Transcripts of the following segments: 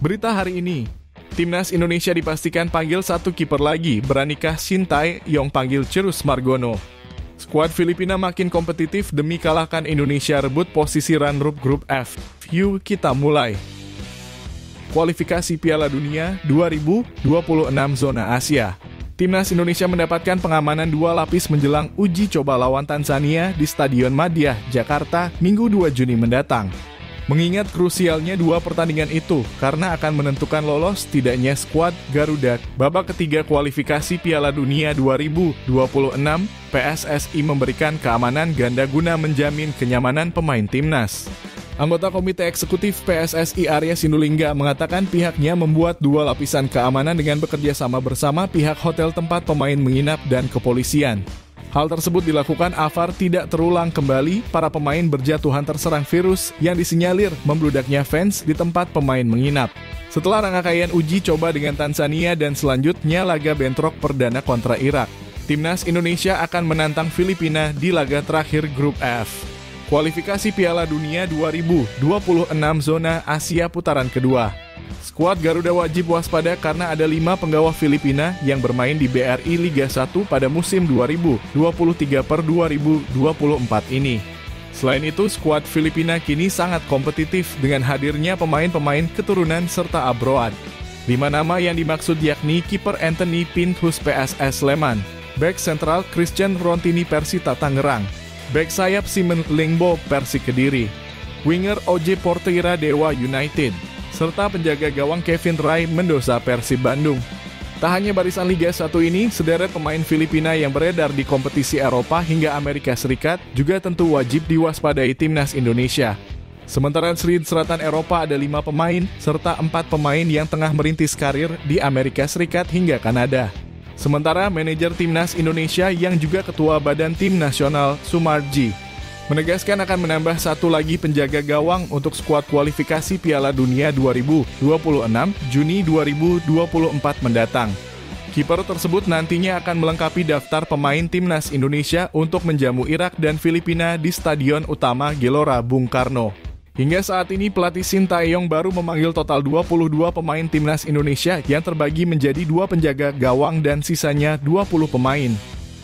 Berita hari ini, Timnas Indonesia dipastikan panggil satu kiper lagi, beranikah Shin Tae-yong panggil Cirus Margono. Skuad Filipina makin kompetitif demi kalahkan Indonesia rebut posisi runner-up grup F. Yuk kita mulai. Kualifikasi Piala Dunia 2026 Zona Asia. Timnas Indonesia mendapatkan pengamanan 2 lapis menjelang uji coba lawan Tanzania di Stadion Madia, Jakarta, Minggu 2 Juni mendatang. Mengingat krusialnya 2 pertandingan itu karena akan menentukan lolos tidaknya skuad Garuda babak ketiga kualifikasi Piala Dunia 2026, PSSI memberikan keamanan ganda guna menjamin kenyamanan pemain timnas. Anggota Komite Eksekutif PSSI Arya Sinulinga mengatakan pihaknya membuat 2 lapisan keamanan dengan bekerja sama bersama pihak hotel tempat pemain menginap dan kepolisian. Hal tersebut dilakukan agar tidak terulang kembali para pemain berjatuhan terserang virus yang disinyalir membludaknya fans di tempat pemain menginap. Setelah rangkaian uji coba dengan Tanzania dan selanjutnya laga bentrok perdana kontra Irak, Timnas Indonesia akan menantang Filipina di laga terakhir grup F. Kualifikasi Piala Dunia 2026 Zona Asia putaran kedua. Skuad Garuda wajib waspada karena ada 5 penggawa Filipina yang bermain di BRI Liga 1 pada musim 2023-2024 ini. Selain itu, skuad Filipina kini sangat kompetitif dengan hadirnya pemain-pemain keturunan serta abroad. 5 nama yang dimaksud yakni kiper Anthony Pintus PSS Sleman, bek sentral Christian Rontini Persita Tangerang, bek sayap Simon Lingbo Persik Kediri, winger OJ Portira Dewa United, serta penjaga gawang Kevin Rai Mendoza Persib Bandung. Tak hanya barisan Liga 1 ini, sederet pemain Filipina yang beredar di kompetisi Eropa hingga Amerika Serikat juga tentu wajib diwaspadai Timnas Indonesia. Sementara di selatan Eropa ada 5 pemain, serta 4 pemain yang tengah merintis karir di Amerika Serikat hingga Kanada. Sementara manajer Timnas Indonesia yang juga ketua Badan Tim Nasional Sumarji menegaskan akan menambah 1 lagi penjaga gawang untuk skuad kualifikasi Piala Dunia 2026 Juni 2024 mendatang. Kiper tersebut nantinya akan melengkapi daftar pemain Timnas Indonesia untuk menjamu Irak dan Filipina di Stadion Utama Gelora Bung Karno. Hingga saat ini pelatih Shin Tae-yong baru memanggil total 22 pemain Timnas Indonesia yang terbagi menjadi 2 penjaga gawang dan sisanya 20 pemain.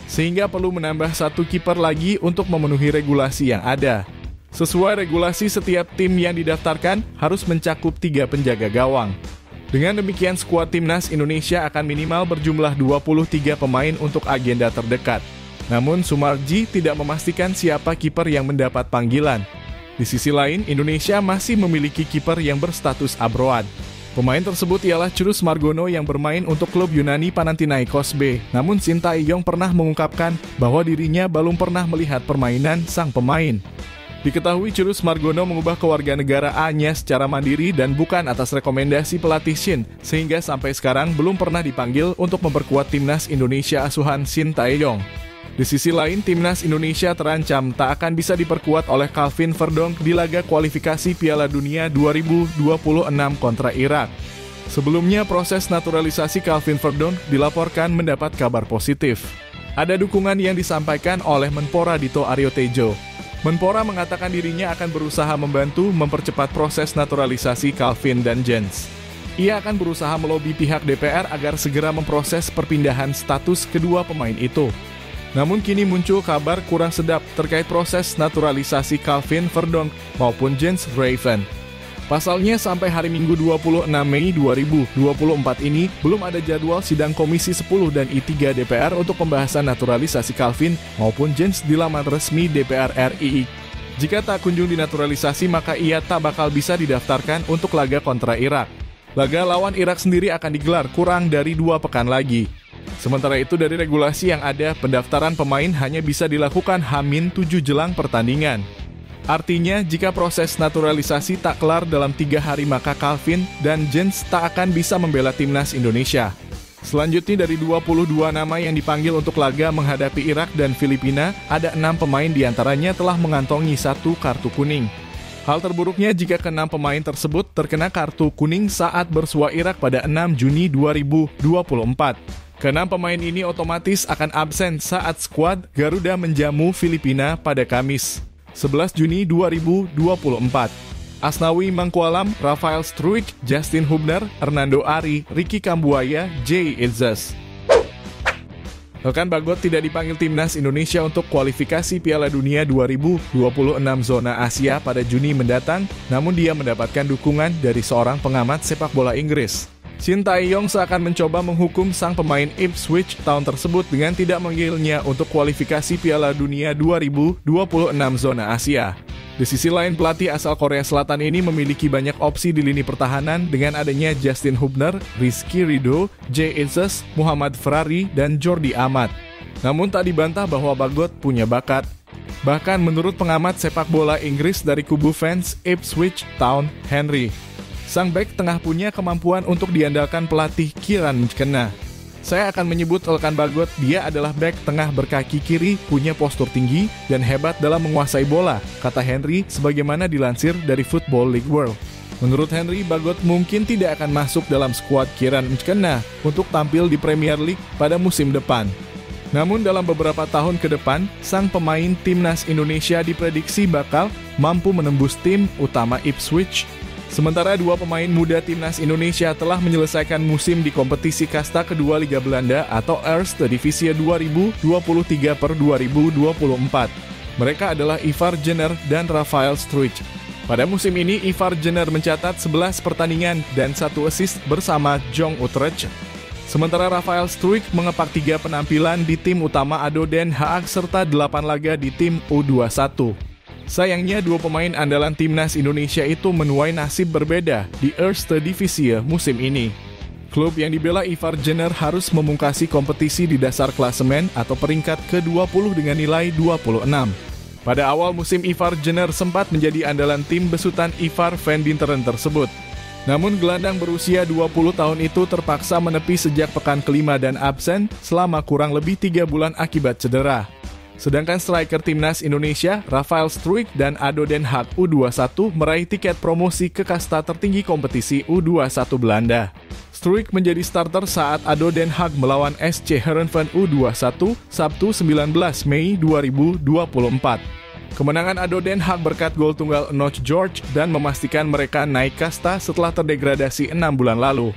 Sehingga perlu menambah 1 kiper lagi untuk memenuhi regulasi yang ada. Sesuai regulasi, setiap tim yang didaftarkan harus mencakup 3 penjaga gawang. Dengan demikian, skuad Timnas Indonesia akan minimal berjumlah 23 pemain untuk agenda terdekat. Namun, Sumarji tidak memastikan siapa kiper yang mendapat panggilan. Di sisi lain, Indonesia masih memiliki kiper yang berstatus abroad. Pemain tersebut ialah Cirus Margono yang bermain untuk klub Yunani Panathinaikos B. Namun Shin Tae-yong pernah mengungkapkan bahwa dirinya belum pernah melihat permainan sang pemain. Diketahui Cirus Margono mengubah kewarganegaraannya secara mandiri dan bukan atas rekomendasi pelatih Shin, sehingga sampai sekarang belum pernah dipanggil untuk memperkuat Timnas Indonesia asuhan Shin Tae-yong. Di sisi lain, Timnas Indonesia terancam tak akan bisa diperkuat oleh Calvin Verdonk di laga kualifikasi Piala Dunia 2026 kontra Irak. Sebelumnya, proses naturalisasi Calvin Verdonk dilaporkan mendapat kabar positif. Ada dukungan yang disampaikan oleh Menpora Dito Aryo Tejo. Menpora mengatakan dirinya akan berusaha membantu mempercepat proses naturalisasi Calvin dan Jens. Ia akan berusaha melobi pihak DPR agar segera memproses perpindahan status kedua pemain itu. Namun kini muncul kabar kurang sedap terkait proses naturalisasi Calvin Verdonk maupun Jens Raven. Pasalnya sampai hari Minggu 26 Mei 2024 ini belum ada jadwal sidang Komisi 10 dan I3 DPR untuk pembahasan naturalisasi Calvin maupun Jens di laman resmi DPR RI. Jika tak kunjung dinaturalisasi maka ia tak bakal bisa didaftarkan untuk laga kontra Irak. Laga lawan Irak sendiri akan digelar kurang dari 2 pekan lagi. Sementara itu dari regulasi yang ada, pendaftaran pemain hanya bisa dilakukan H-7 jelang pertandingan. Artinya, jika proses naturalisasi tak kelar dalam 3 hari maka Calvin dan Jens tak akan bisa membela Timnas Indonesia. Selanjutnya dari 22 nama yang dipanggil untuk laga menghadapi Irak dan Filipina, ada 6 pemain diantaranya telah mengantongi 1 kartu kuning. Hal terburuknya jika ke-6 pemain tersebut terkena kartu kuning saat bersua Irak pada 6 Juni 2024. Ke-6 pemain ini otomatis akan absen saat skuad Garuda menjamu Filipina pada Kamis, 11 Juni 2024. Asnawi Mangkualam, Rafael Struijk, Justin Hubner, Hernando Ari, Ricky Kambuaya, Jay Itzes. Rekan Bagot tidak dipanggil timnas Indonesia untuk kualifikasi Piala Dunia 2026 zona Asia pada Juni mendatang, namun dia mendapatkan dukungan dari seorang pengamat sepak bola Inggris. Shin Tae-yong seakan mencoba menghukum sang pemain Ipswich Town tersebut dengan tidak memanggilnya untuk kualifikasi Piala Dunia 2026 zona Asia. Di sisi lain, pelatih asal Korea Selatan ini memiliki banyak opsi di lini pertahanan dengan adanya Justin Hubner, Rizky Ridho, Jay Itzes, Muhammad Ferrari, dan Jordi Amat. Namun tak dibantah bahwa Bagot punya bakat. Bahkan menurut pengamat sepak bola Inggris dari kubu fans Ipswich Town, Henry, sang bek tengah punya kemampuan untuk diandalkan pelatih Kieran Mkhitaryan. Saya akan menyebut rekan Bagot, dia adalah bek tengah berkaki kiri, punya postur tinggi, dan hebat dalam menguasai bola, kata Henry sebagaimana dilansir dari Football League World. Menurut Henry, Bagot mungkin tidak akan masuk dalam skuad Kieran Mkhitaryan untuk tampil di Premier League pada musim depan. Namun dalam beberapa tahun ke depan, sang pemain timnas Indonesia diprediksi bakal mampu menembus tim utama Ipswich. Sementara dua pemain muda timnas Indonesia telah menyelesaikan musim di kompetisi kasta kedua Liga Belanda atau Eerste Divisie 2023 per 2024. Mereka adalah Ivar Jenner dan Rafael Struijk. Pada musim ini, Ivar Jenner mencatat 11 pertandingan dan 1 assist bersama Jong Utrecht. Sementara Rafael Struijk mengepak 3 penampilan di tim utama ADO Den Haag serta 8 laga di tim U21. Sayangnya, dua pemain andalan timnas Indonesia itu menuai nasib berbeda di Eerste Divisie musim ini. Klub yang dibela Ivar Jenner harus memungkasi kompetisi di dasar klasemen atau peringkat ke-20 dengan nilai 26. Pada awal musim, Ivar Jenner sempat menjadi andalan tim besutan Ivar van Dinteren tersebut. Namun gelandang berusia 20 tahun itu terpaksa menepi sejak pekan kelima dan absen selama kurang lebih 3 bulan akibat cedera. Sedangkan striker timnas Indonesia, Rafael Struijk dan ADO Den Haag U21 meraih tiket promosi ke kasta tertinggi kompetisi U21 Belanda. Struijk menjadi starter saat ADO Den Haag melawan SC Heerenveen U21 Sabtu 19 Mei 2024. Kemenangan ADO Den Haag berkat gol tunggal Enoch George dan memastikan mereka naik kasta setelah terdegradasi 6 bulan lalu.